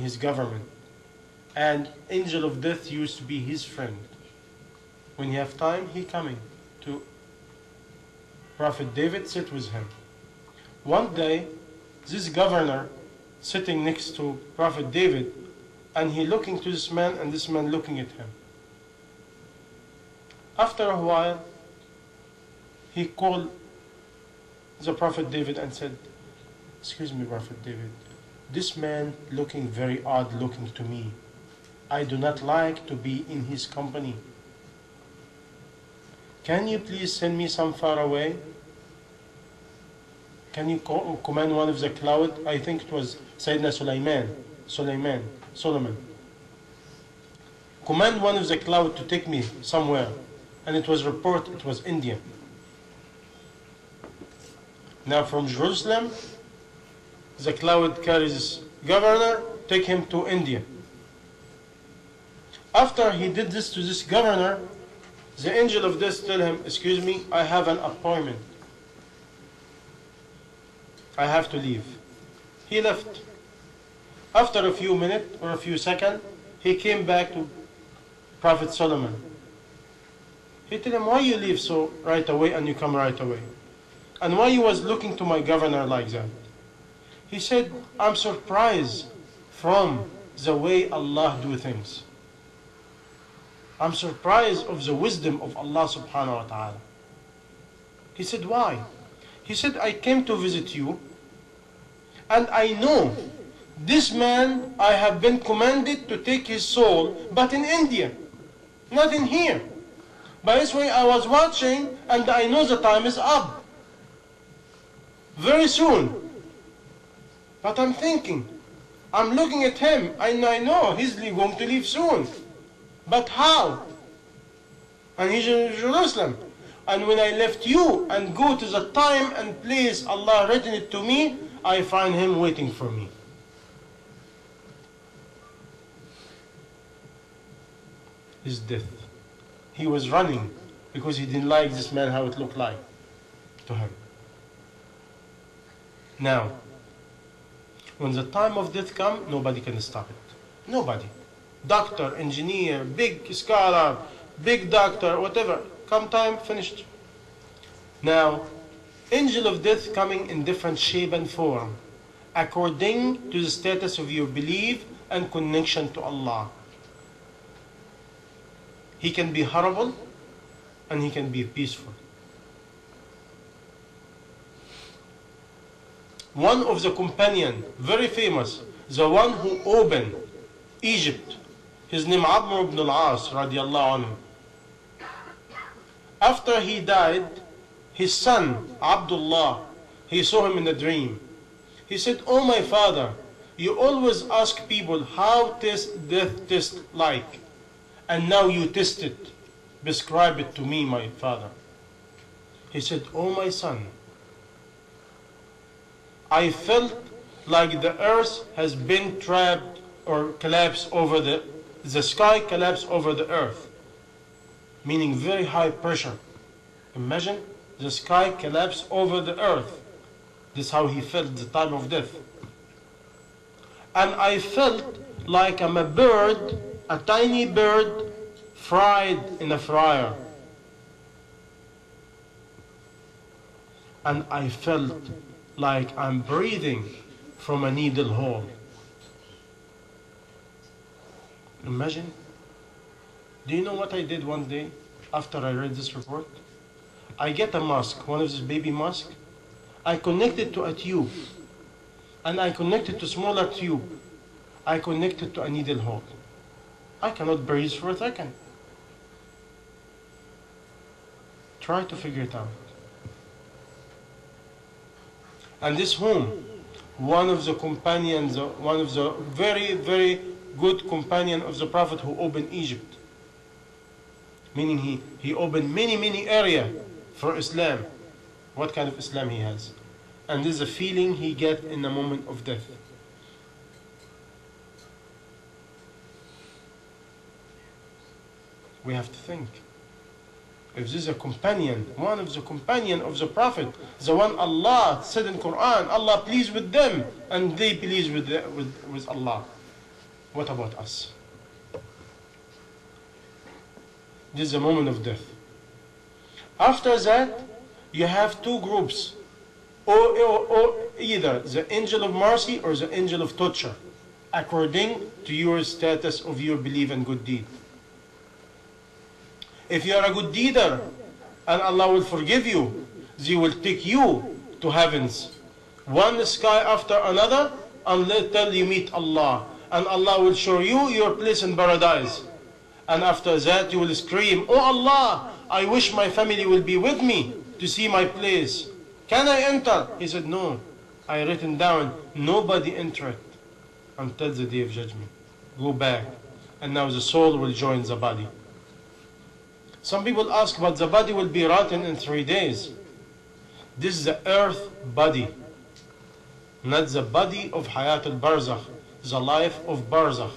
his government. And angel of death used to be his friend. When he have time, he coming to Prophet David, sit with him. One day, this governor sitting next to Prophet David, and he looking to this man, and this man looking at him. After a while, he called the Prophet David and said, "Excuse me, Prophet David, this man looking very odd looking to me. I do not like to be in his company. Can you please send me some far away? Can you command one of the cloud?" I think it was Sayyidina Solomon. Command one of the cloud to take me somewhere. And it was reported it was India. Now from Jerusalem, the cloud carries governor, take him to India. After he did this to this governor, the angel of death tell him, "Excuse me, I have an appointment. I have to leave." He left. After a few minutes or a few seconds, he came back to Prophet Solomon. He told him, "Why you leave so right away and you come right away? And why you was looking to my governor like that?" He said, "I'm surprised from the way Allah do things. I'm surprised of the wisdom of Allah subhanahu wa ta'ala." He said, "Why?" He said, "I came to visit you, and I know this man I have been commanded to take his soul, but in India, not in here. By this way I was watching, and I know the time is up. Very soon. But I'm thinking, I'm looking at him, and I know he's going to leave soon. But how? And he's in Jerusalem. And when I left you and go to the time and place Allah written it to me, I find him waiting for me." His death. He was running because he didn't like this man, how it looked like to him. Now, when the time of death comes, nobody can stop it. Nobody. Doctor, engineer, big scholar, big doctor, whatever. Come time, finished. Now, angel of death coming in different shape and form, according to the status of your belief and connection to Allah. He can be horrible and he can be peaceful. One of the companion, very famous, the one who opened Egypt, his name Amr ibn al-As radiallahu anhu. After he died, his son Abdullah, he saw him in a dream. He said, "Oh my father, you always ask people how death tastes like, and now you test it. Describe it to me, my father." He said, "Oh my son, I felt like the earth has been trapped or collapsed over the sky collapsed over the earth." Meaning very high pressure. Imagine the sky collapsed over the earth. This is how he felt the time of death. "And I felt like I'm a bird, a tiny bird, fried in a fryer. And I felt like I'm breathing from a needle hole." Imagine. Do you know what I did one day after I read this report? I get a mask, one of these baby masks. I connected to a tube. And I connected to smaller tube. I connected to a needle hole. I cannot breathe for a second. Try to figure it out. And this whom? One of the companions, one of the very, very good companion of the Prophet who opened Egypt. Meaning he opened many areas for Islam. What kind of Islam he has. And this is a feeling he get in the moment of death. We have to think. If this is a companion, one of the companion of the Prophet, the one Allah said in Quran, Allah pleased with them and they pleased with Allah. What about us? This is the moment of death. After that, you have two groups, or either the angel of mercy or the angel of torture, according to your status of your belief and good deed. If you are a good deeder, and Allah will forgive you, He will take you to heavens, one sky after another, until you meet Allah. And Allah will show you your place in paradise. And after that you will scream, "Oh Allah, I wish my family will be with me to see my place. Can I enter?" He said, "No, I written down, nobody enter it until the day of judgment. Go back." And now the soul will join the body. Some people ask, but the body will be rotten in 3 days. This is the earth body, not the body of Hayat al-Barzakh, the life of Barzakh.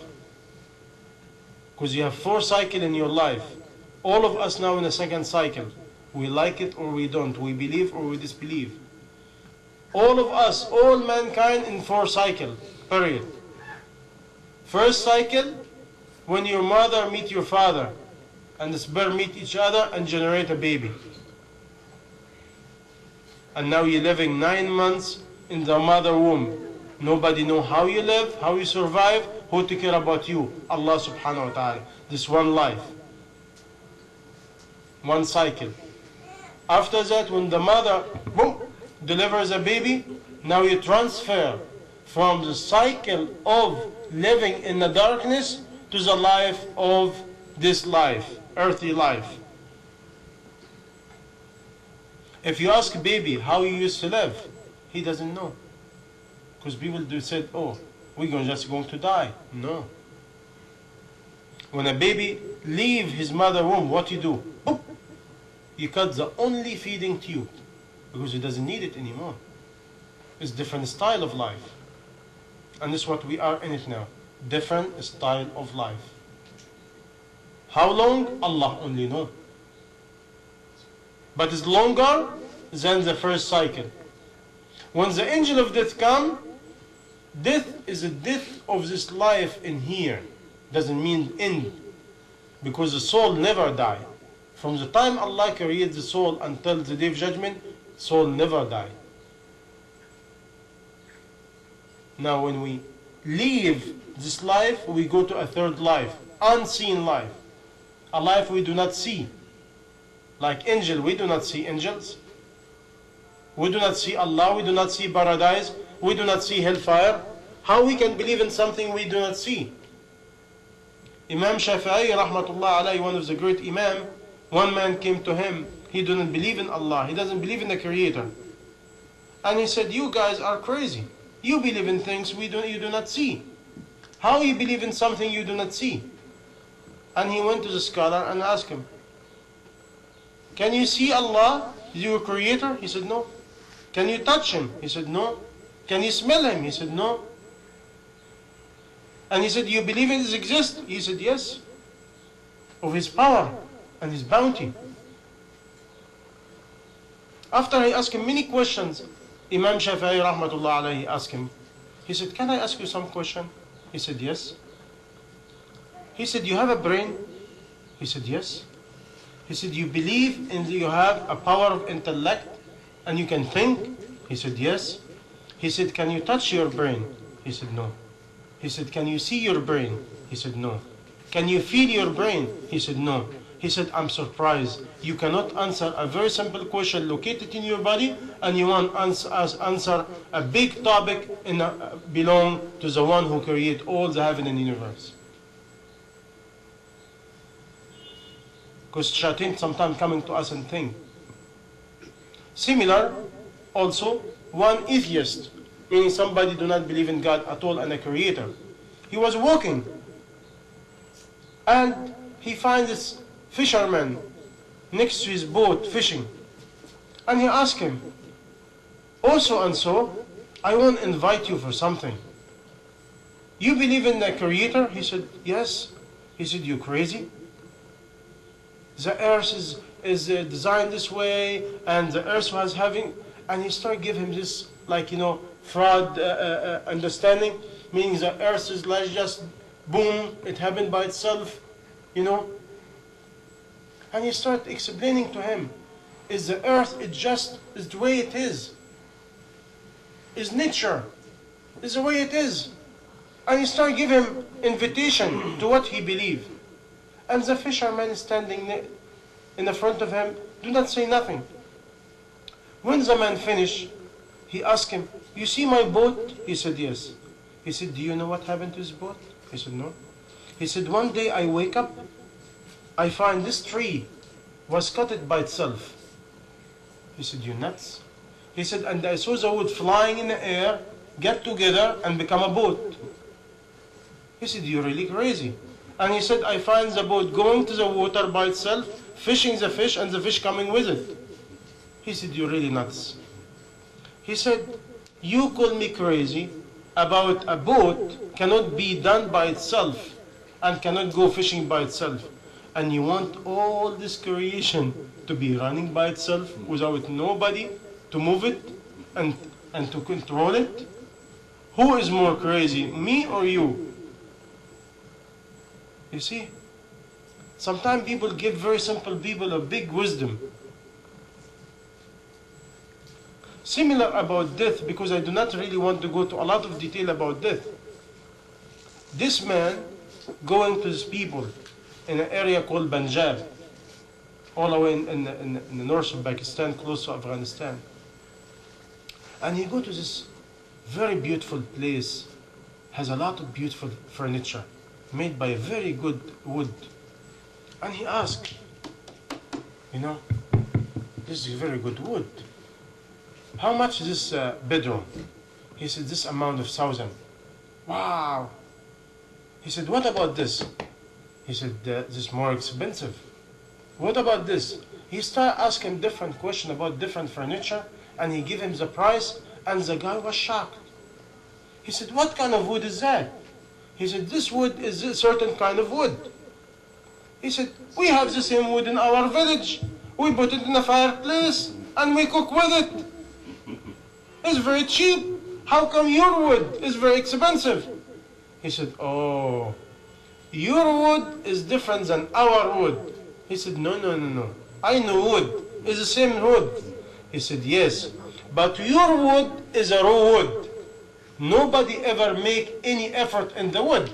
Because you have 4 cycles in your life. All of us now in the second cycle. We like it or we don't. We believe or we disbelieve. All of us, all mankind in 4 cycles, period. First cycle, when your mother meet your father, and the sperm meet each other and generate a baby. And now you're living 9 months in the mother womb. Nobody know how you live, how you survive, who take care about you. Allah subhanahu wa ta'ala. This one life. One cycle. After that, when the mother boom, delivers a baby, now you transfer from the cycle of living in the darkness to the life of this life, earthly life. If you ask a baby how you used to live, he doesn't know. Because people do said, "Oh, we're just going to die." No. When a baby leave his mother womb, what you do? Boop, you cut the only feeding tube because he doesn't need it anymore. It's different style of life. And this is what we are in it now. Different style of life. How long? Allah only knows. But it's longer than the first cycle. When the angel of death comes, death is a death of this life in here. Doesn't mean end. Because the soul never die. From the time Allah created the soul until the day of judgment, soul never die. Now when we leave this life, we go to a third life, unseen life. A life we do not see. Like angel, we do not see angels. We do not see Allah, we do not see paradise, we do not see hellfire. How we can believe in something we do not see? Imam Shafi'i, rahmatullah alayhi, one of the great Imam, one man came to him, he didn't believe in Allah, he doesn't believe in the Creator. And he said, "You guys are crazy. You believe in things you do not see. How you believe in something you do not see?" And he went to the scholar and asked him, "Can you see Allah, your Creator?" He said, "No." "Can you touch Him?" He said, "No." "Can you smell Him?" He said, "No." And he said, "You believe in His exist?" He said, "Yes." Of His power and His bounty. After I asked him many questions, Imam Shafi'i rahmatullah alayhi asked him, he said, "Can I ask you some question?" He said, "Yes." He said, "You have a brain?" He said, "Yes." He said, "You believe in you have a power of intellect and you can think?" He said, "Yes." He said, "Can you touch your brain?" He said, "No." He said, "Can you see your brain?" He said, "No." "Can you feel your brain?" He said, "No." He said, "I'm surprised. You cannot answer a very simple question located in your body and you want answer a big topic belong to the one who created all the heaven and universe." Because shayateen sometimes coming to us and think. Similar, also, one atheist, meaning somebody do not believe in God at all and a creator. He was walking and he finds this fisherman next to his boat fishing. And he asked him, "Oh, so and so, I want to invite you for something. You believe in the Creator?" He said, "Yes." He said, "You crazy? The earth is designed this way, and the earth was having..." And he started giving him this, like, fraud understanding, meaning the earth is like just boom, it happened by itself, you know. And you start explaining to him, is the earth, it just is the way it is nature, is the way it is. And you start giving him invitation to what he believes. And the fisherman standing in the front of him do not say nothing. When the man finished, he asked him, you see my boat? He said, yes. He said, do you know what happened to his boat? He said, no. He said, one day I wake up, I find this tree was cut by itself. He said, you nuts? He said, and I saw the wood flying in the air, get together and become a boat. He said, you're really crazy. And he said, I find the boat going to the water by itself, fishing the fish, and the fish coming with it. He said, you're really nuts. He said, you call me crazy about a boat cannot be done by itself and cannot go fishing by itself. And you want all this creation to be running by itself without nobody to move it and to control it? Who is more crazy, me or you? You see? Sometimes people give very simple people a big wisdom. Similar about death, because I do not really want to go to a lot of detail about death. This man going to his people in an area called Punjab, all the way in the north of Pakistan, close to Afghanistan. And he go to this very beautiful place, has a lot of beautiful furniture, made by very good wood. And he asked, you know, this is very good wood. How much is this bedroom? He said, this amount of 1,000. Wow. He said, what about this? He said, this is more expensive. What about this? He started asking different questions about different furniture, and he gave him the price, and the guy was shocked. He said, what kind of wood is that? He said, this wood is a certain kind of wood. He said, we have the same wood in our village. We put it in a fireplace, and we cook with it. It's very cheap. How come your wood is very expensive? He said, oh, your wood is different than our wood. He said, no. I know wood. It's the same wood. He said, yes, but your wood is a raw wood. Nobody ever make any effort in the wood.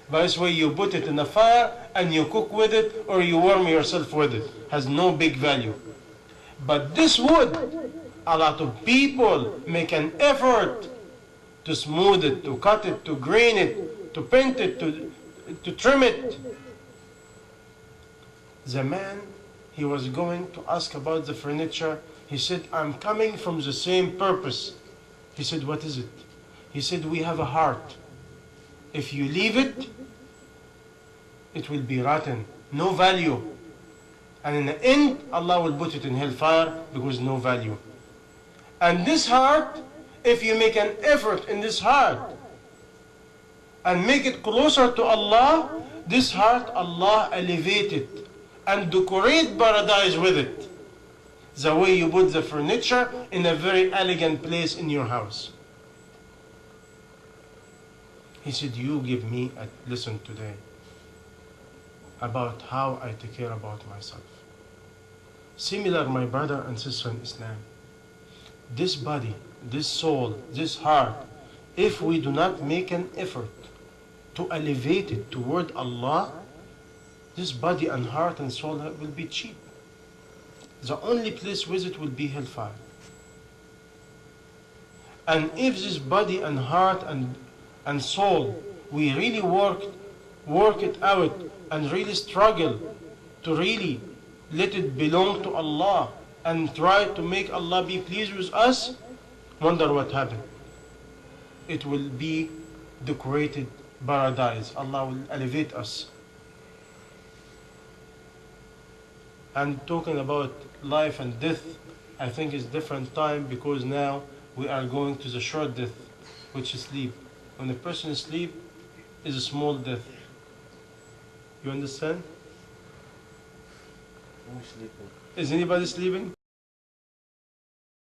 By this way, you put it in a fire and you cook with it or you warm yourself with it. Has no big value. But this wood, a lot of people make an effort to smooth it, to cut it, to grain it, to paint it, to trim it. The man, he was going to ask about the furniture. He said, I'm coming from the same purpose. He said, what is it? He said, we have a heart. If you leave it, it will be rotten, no value. And in the end, Allah will put it in hellfire because no value. And this heart, if you make an effort in this heart and make it closer to Allah, this heart, Allah elevate it and decorate paradise with it. The way you put the furniture in a very elegant place in your house. He said, you give me a lesson today about how I take care about myself. Similar, my brother and sister in Islam. This body, this soul, this heart, if we do not make an effort to elevate it toward Allah, this body and heart and soul will be cheap. The only place with it will be hellfire. And if this body and heart and soul, we really work it out and really struggle to really let it belong to Allah and try to make Allah be pleased with us, wonder what happened. It will be decorated paradise. Allah will elevate us. And talking about life and death, I think it's different time because now we are going to the short death, which is sleep. When a person is asleep, is a small death. You understand? I'm sleeping. Is anybody sleeping?